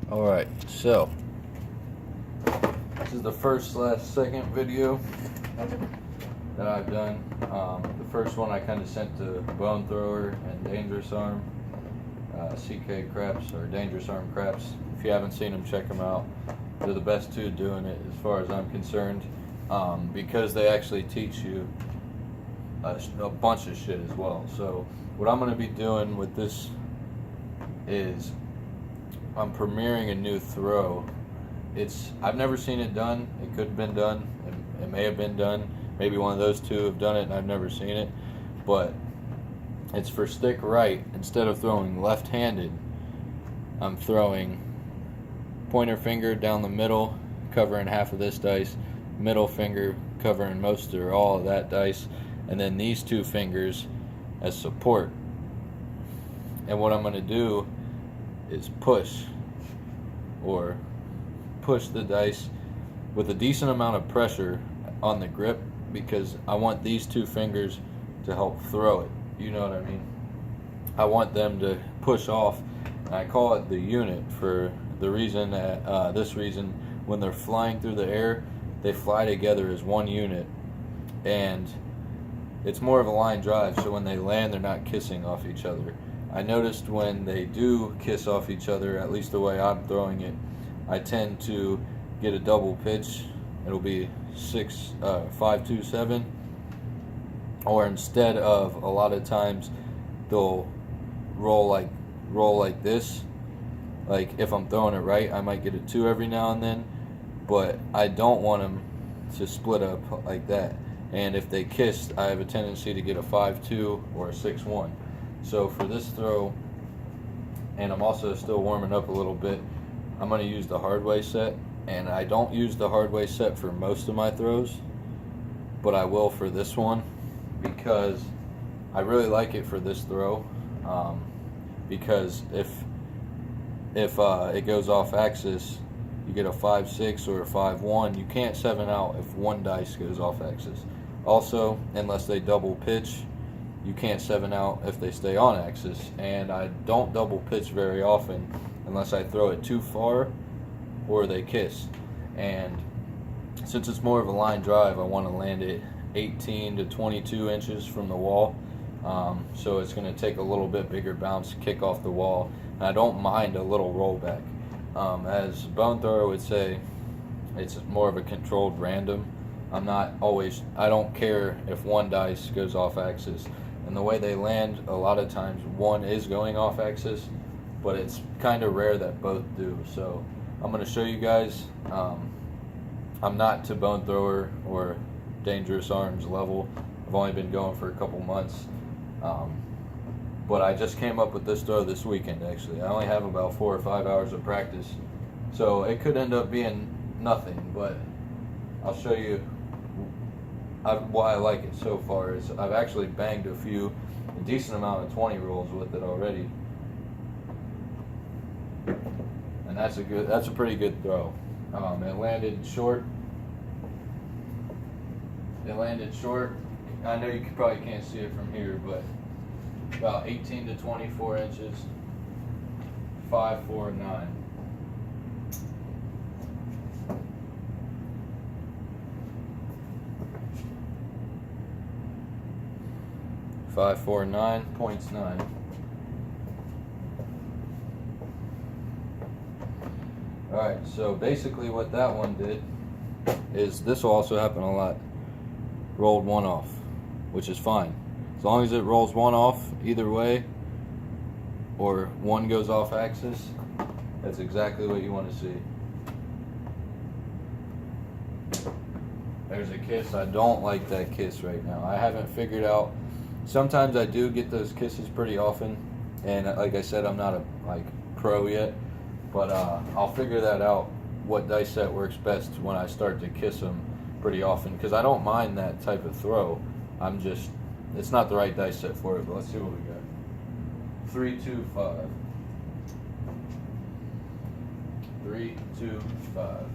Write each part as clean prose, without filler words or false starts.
Alright, so this is the first/second video that I've done. The first one I kind of sent to Bone Thrower and Dangerous Arm, CK Craps or Dangerous Arm Craps. If you haven't seen them, check them out. They're the best two doing it as far as I'm concerned, because they actually teach you a bunch of shit as well. So what I'm going to be doing with this is I'm premiering a new throw. I've never seen it done. It could have been done. It may have been done. Maybe one of those two have done it and I've never seen it. But it's for stick right. Instead of throwing left-handed, I'm throwing pointer finger down the middle, covering half of this dice, middle finger covering most or all of that dice, and then these two fingers as support. And what I'm going to do is push the dice with a decent amount of pressure on the grip, because I want these two fingers to help throw it. You know what I mean? I want them to push off. And I call it the unit for the reason that this reason, when they're flying through the air, they fly together as one unit, and it's more of a line drive, so when they land they're not kissing off each other. I noticed when they do kiss off each other, at least the way I'm throwing it, I tend to get a double pitch. It'll be 5-2-7, or instead of, a lot of times they'll roll like this. Like if I'm throwing it right, I might get a 2 every now and then, but I don't want them to split up like that. And if they kissed, I have a tendency to get a 5-2 or a 6-1. So for this throw, and I'm also still warming up a little bit, I'm going to use the hard way set. And I don't use the hard way set for most of my throws, but I will for this one, because I really like it for this throw. Because if it goes off axis, you get a 5-6 or a 5-1. You can't 7 out if one dice goes off axis. Also, unless they double pitch, you can't 7 out if they stay on axis. And I don't double pitch very often unless I throw it too far or they kiss. And since it's more of a line drive, I want to land it 18 to 22 inches from the wall. So it's going to take a little bit bigger bounce to kick off the wall. And I don't mind a little rollback. As Bone Thrower would say, it's more of a controlled random. I don't care if one dice goes off axis. And the way they land, a lot of times one is going off axis, but it's kind of rare that both do. So I'm going to show you guys. I'm not to Bone Thrower or Dangerous Arms level. I've only been going for a couple months. But I just came up with this throw this weekend, actually. I only have about 4 or 5 hours of practice, so it could end up being nothing, but I'll show you why I like it so far. Is I've actually banged a decent amount of 20 rolls with it already, and that's a pretty good throw. It landed short. I know you probably can't see it from here, but about 18 to 24 inches, 5-4-9. Points 9. Alright, so basically what that one did is, this will also happen a lot, rolled one off, which is fine. As long as it rolls one off either way, or one goes off axis, that's exactly what you want to see. There's a kiss. I don't like that kiss right now. I haven't figured out. Sometimes I do get those kisses pretty often, and like I said, I'm not a pro yet, but I'll figure that out, what dice set works best when I start to kiss them pretty often, because I don't mind that type of throw. It's not the right dice set for it, but let's see what we got. 3, 2, 5. 3, 2, 5.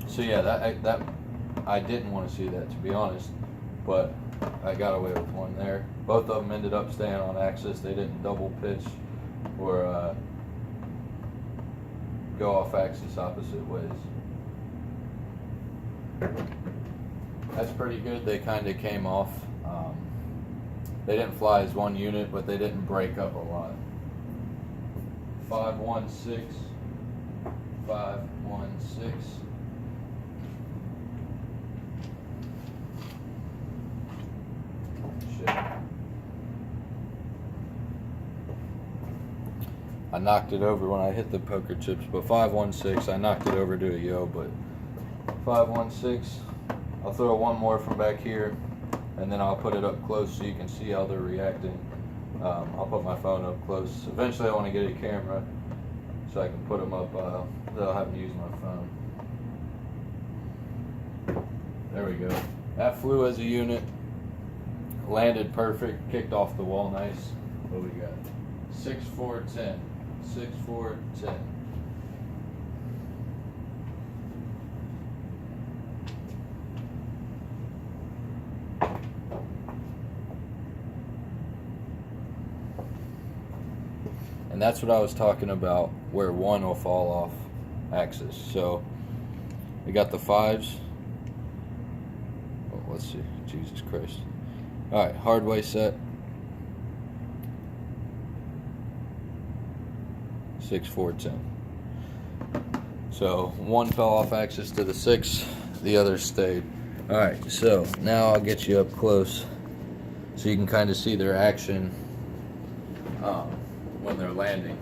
So yeah, that I didn't want to see that, to be honest, but I got away with one there. Both of them ended up staying on axis. They didn't double pitch or go off axis opposite ways. That's pretty good. They kind of came off. They didn't fly as one unit, but they didn't break up a lot. 516, 516. Shit. I knocked it over when I hit the poker chips, but 516, I knocked it over to a yo, but 516, I'll throw one more from back here, and then I'll put it up close so you can see how they're reacting. I'll put my phone up close. Eventually I want to get a camera so I can put them up, they'll have me use my phone. There we go. That flew as a unit, landed perfect, kicked off the wall nice. What we got? 6, 4, 10. 6, 4, 10. And that's what I was talking about, where one will fall off axis. So we got the 5s. Oh, let's see. Jesus Christ. All right, hard way set. 6, 4, 10. So one fell off axis to the 6, the other stayed. All right, so now I'll get you up close so you can kind of see their action when they're landing.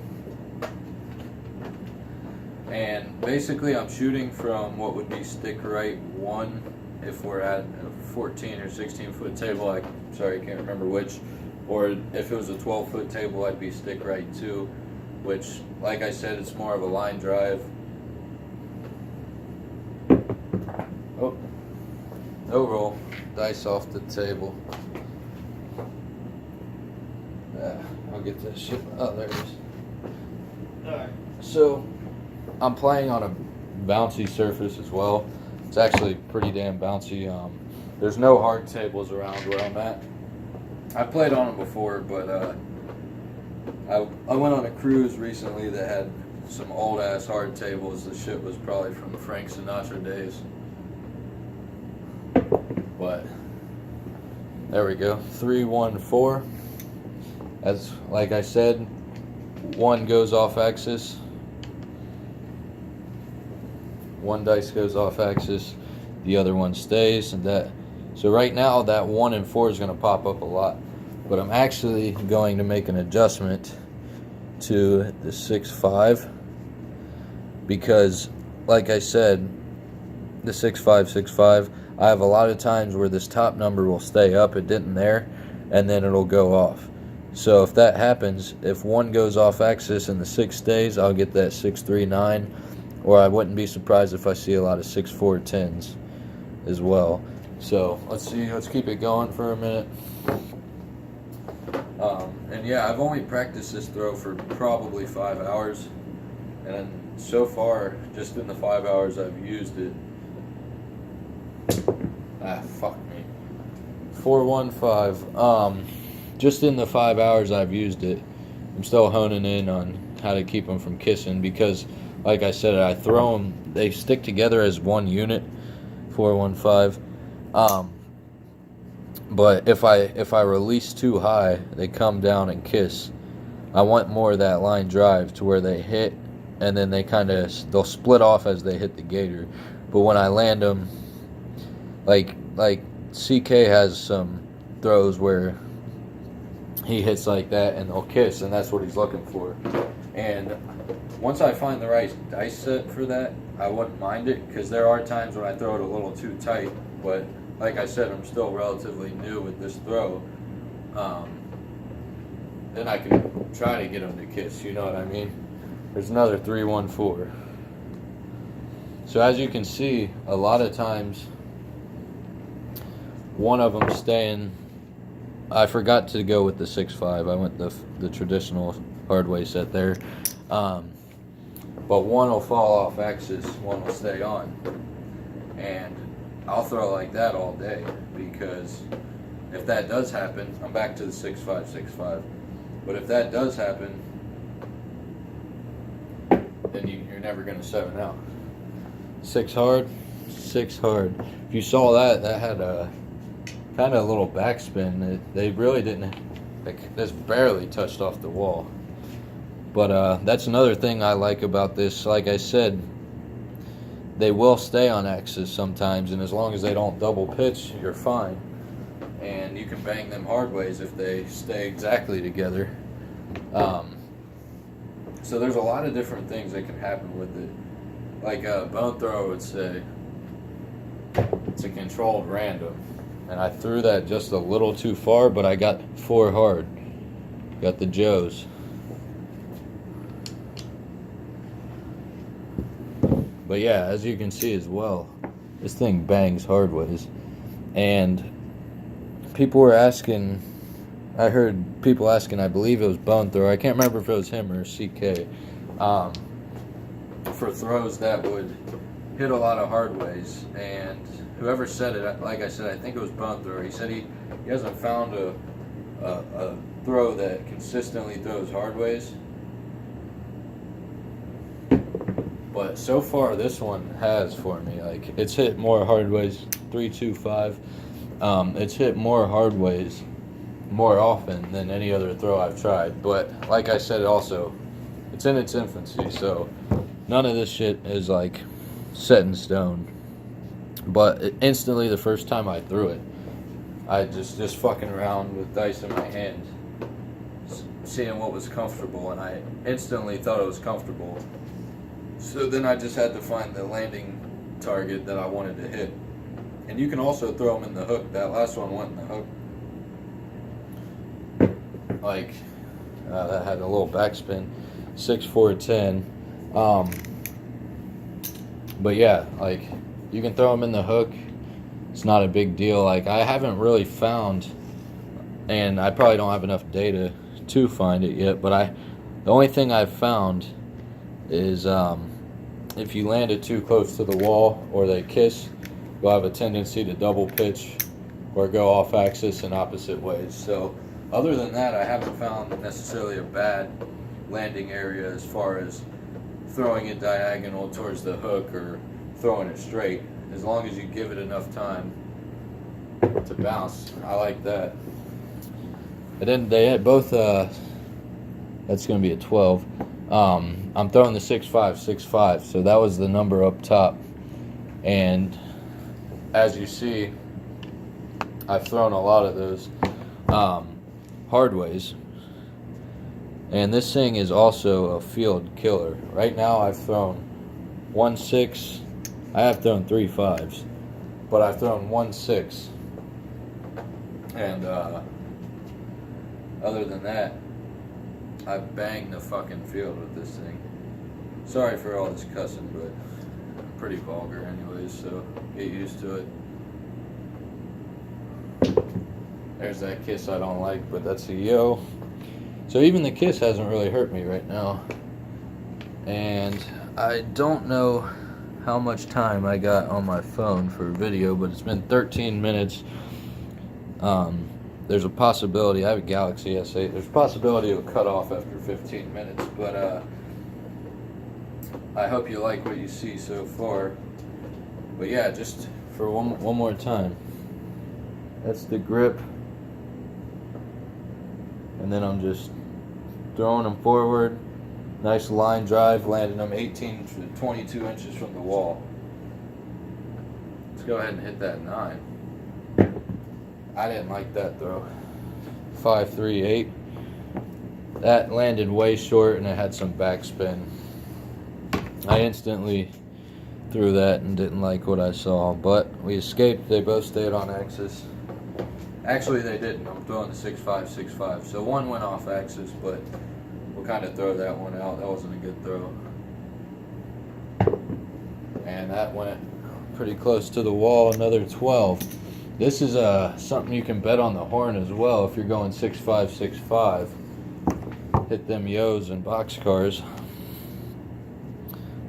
And basically I'm shooting from what would be stick right 1 if we're at a 14 or 16 foot table. I can't remember which. Or if it was a 12 foot table, I'd be stick right 2, which, like I said, it's more of a line drive. Oh, no roll. Dice off the table. I'll get this shit. Oh, there it is. Alright, so I'm playing on a bouncy surface as well. It's actually pretty damn bouncy. There's no hard tables around where I'm at. I've played on them before, but I went on a cruise recently that had some old ass hard tables. The shit was probably from the Frank Sinatra days. But there we go. 3, 1, 4. As like I said, one goes off axis. One dice goes off axis, the other one stays, and that. So right now that 1 and 4 is going to pop up a lot, but I'm actually going to make an adjustment to the 6, 5, because like I said, the 6, 5, 6, 5, I have a lot of times where this top number will stay up, it didn't there, and then it'll go off. So if that happens, if one goes off axis and the 6 stays, I'll get that 6, 3, 9, or I wouldn't be surprised if I see a lot of 6, 4, 10s as well. So let's keep it going for a minute. And yeah, I've only practiced this throw for probably 5 hours, and so far, just in the 5 hours I've used it, fuck me, 415. Just in the 5 hours I've used it, I'm still honing in on how to keep them from kissing, because like I said, I throw them, they stick together as one unit, 415. But if I release too high, they come down and kiss. I want more of that line drive to where they hit, and then they'll split off as they hit the gator. But when I land them, like CK has some throws where he hits like that and they'll kiss, and that's what he's looking for. And once I find the right dice set for that, I wouldn't mind it, because there are times when I throw it a little too tight. But like I said, I'm still relatively new with this throw. Then I can try to get them to kiss, you know what I mean? There's another 3, 1, 4. So as you can see, a lot of times one of them staying. I forgot to go with the 6, 5. I went the traditional hard way set there. But one will fall off axis, one will stay on. And I'll throw like that all day, because if that does happen, I'm back to the 6.5, 6.5. But if that does happen, then you're never going to 7 out. 6 hard, 6 hard. If you saw that, that had a kind of a little backspin. They really didn't, like, this barely touched off the wall. But that's another thing I like about this. Like I said, they will stay on axis sometimes, and as long as they don't double pitch, you're fine. And you can bang them hard ways if they stay exactly together. So there's a lot of different things that can happen with it. Like a bone thrower would say, it's a controlled random. And I threw that just a little too far, but I got 4 hard. Got the Joes. But yeah, as you can see as well, this thing bangs hard ways. And people were asking, I heard people asking, I believe it was Bone Thrower, I can't remember if it was him or CK, for throws that would hit a lot of hard ways. And whoever said it, like I said, I think it was Bone Thrower, he said he hasn't found a throw that consistently throws hard ways. But so far, this one has for me. Like, it's hit more hard ways, 3.25. It's hit more hard ways more often than any other throw I've tried. But like I said, also, it's in its infancy, so none of this shit is like set in stone. But instantly, the first time I threw it, I just fucking around with dice in my hand, seeing what was comfortable, and I instantly thought it was comfortable. So then I just had to find the landing target that I wanted to hit. And you can also throw them in the hook. That last one went in the hook. Like, that had a little backspin. 6.410. But yeah, like, you can throw them in the hook. It's not a big deal. Like, I haven't really found, and I probably don't have enough data to find it yet, but the only thing I've found is if you land it too close to the wall or they kiss, you'll have a tendency to double pitch or go off axis in opposite ways. So other than that, I haven't found necessarily a bad landing area as far as throwing it diagonal towards the hook or throwing it straight. As long as you give it enough time to bounce, I like that. And then they had both, that's going to be a 12. I'm throwing the 6.5, 6.5, so that was the number up top. And as you see, I've thrown a lot of those hard ways. And this thing is also a field killer. Right now I've thrown 1.6, I have thrown 3 5s, but I've thrown 1.6. And other than that, I banged the fucking field with this thing. Sorry for all this cussing, but I'm pretty vulgar anyways, so get used to it. There's that kiss I don't like, but that's a yo. So even the kiss hasn't really hurt me right now. And I don't know how much time I got on my phone for a video, but it's been 13 minutes. There's a possibility, I have a Galaxy S8, there's a possibility it'll cut off after 15 minutes, but I hope you like what you see so far. But yeah, just for one more time. That's the grip. And then I'm just throwing them forward. Nice line drive, landing them 18 to 22 inches from the wall. Let's go ahead and hit that 9. I didn't like that throw. 5.38. That landed way short and it had some backspin. I instantly threw that and didn't like what I saw, but we escaped. They both stayed on axis. Actually, they didn't. I'm throwing the 6.5, 6.5. So one went off axis, but we'll kind of throw that one out. That wasn't a good throw. And that went pretty close to the wall, another 12. This is something you can bet on the horn as well if you're going 6.5, 6.5. Hit them yos and boxcars.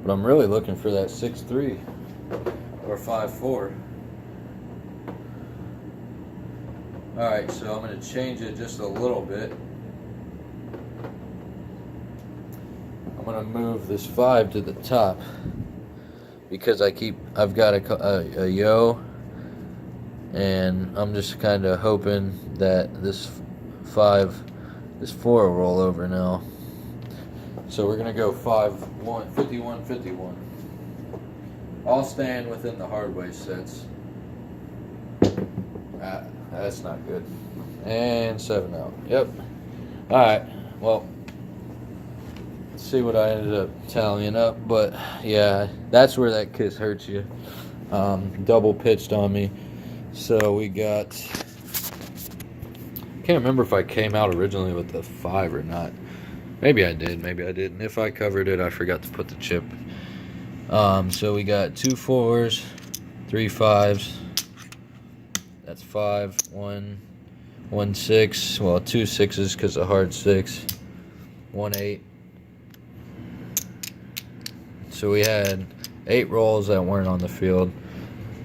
But I'm really looking for that 6.3 or 5.4. Alright, so I'm going to change it just a little bit. I'm going to move this 5 to the top because I've got a yo, and I'm just kind of hoping that this 4 will roll over now. So we're going to go 5-1, 51, 51. All staying within the hard way sets. That's not good. And 7 out. Yep. Alright, well, let's see what I ended up tallying up. But yeah, that's where that kiss hurts you. Double pitched on me. So we got, I can't remember if I came out originally with the 5 or not. Maybe I did, maybe I didn't. If I covered it, I forgot to put the chip. So we got 2 4s, 3 5s. That's 5, 1, 1 6. Well, 2 6s because a hard 6. 1 8. So we had 8 rolls that weren't on the field.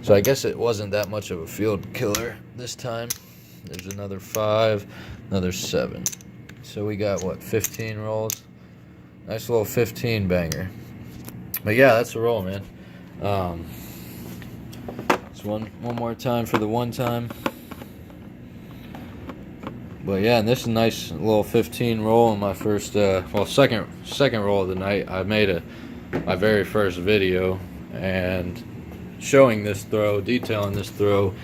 So I guess it wasn't that much of a field killer this time. There's another 5, another 7. So we got, what, 15 rolls? Nice little 15 banger. But yeah, that's a roll, man. It's one more time for the one time. But yeah, and this is a nice little 15 roll in my first, second roll of the night. I made my very first video and showing this throw, detailing this throw,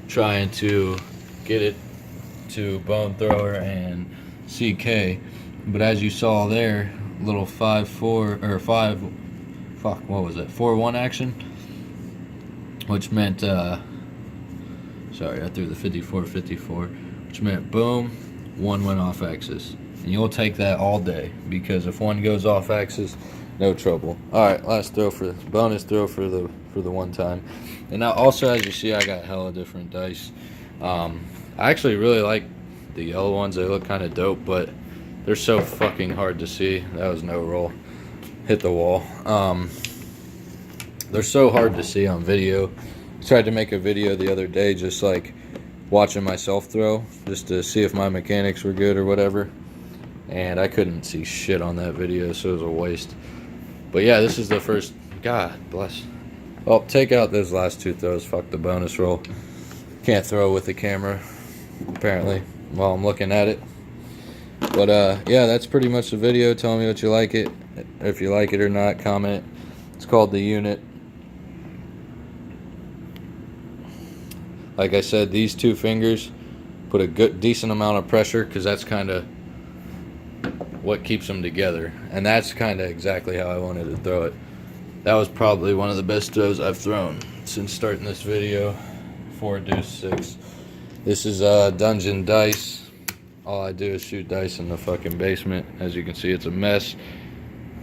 trying to get it to bone thrower and CK. But as you saw there, little 4-1 action, which meant sorry, I threw the 54-54, which meant boom, 1 went off axis. And you'll take that all day, because if 1 goes off axis, no trouble. Alright, last throw for bonus throw for the one time. And now also, as you see, I got hella different dice. I actually really like the yellow ones. They look kind of dope, but they're so fucking hard to see. That was no roll. Hit the wall. They're so hard to see on video. Tried to make a video the other day just like watching myself throw, just to see if my mechanics were good or whatever, and I couldn't see shit on that video, so it was a waste. But yeah, this is the first. God bless. Well, take out those last 2 throws. Fuck the bonus roll. Can't throw with the camera, apparently, while I'm looking at it. But yeah, that's pretty much the video. Tell me what you like it, if you like it or not. Comment. It's called the unit. Like I said, these 2 fingers put a decent amount of pressure, because that's kind of what keeps them together, and that's kind of exactly how I wanted to throw it. That was probably one of the best throws I've thrown since starting this video. 4 deuce 6. This is Dungeon Dice. All I do is shoot dice in the fucking basement. As you can see, it's a mess,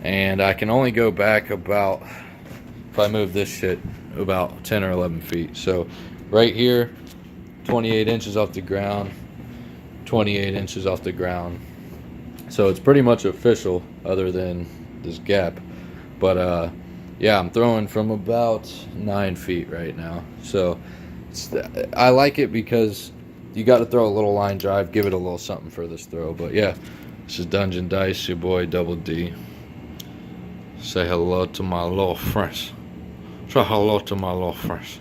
and I can only go back about, if I move this shit, about 10 or 11 feet. So right here, 28 inches off the ground, 28 inches off the ground. So it's pretty much official, other than this gap. But yeah, I'm throwing from about 9 feet right now. So I like it because you got to throw a little line drive, give it a little something for this throw. But yeah, this is Dungeon Dice, your boy Double D. Say hello to my little friends. Say hello to my little friends.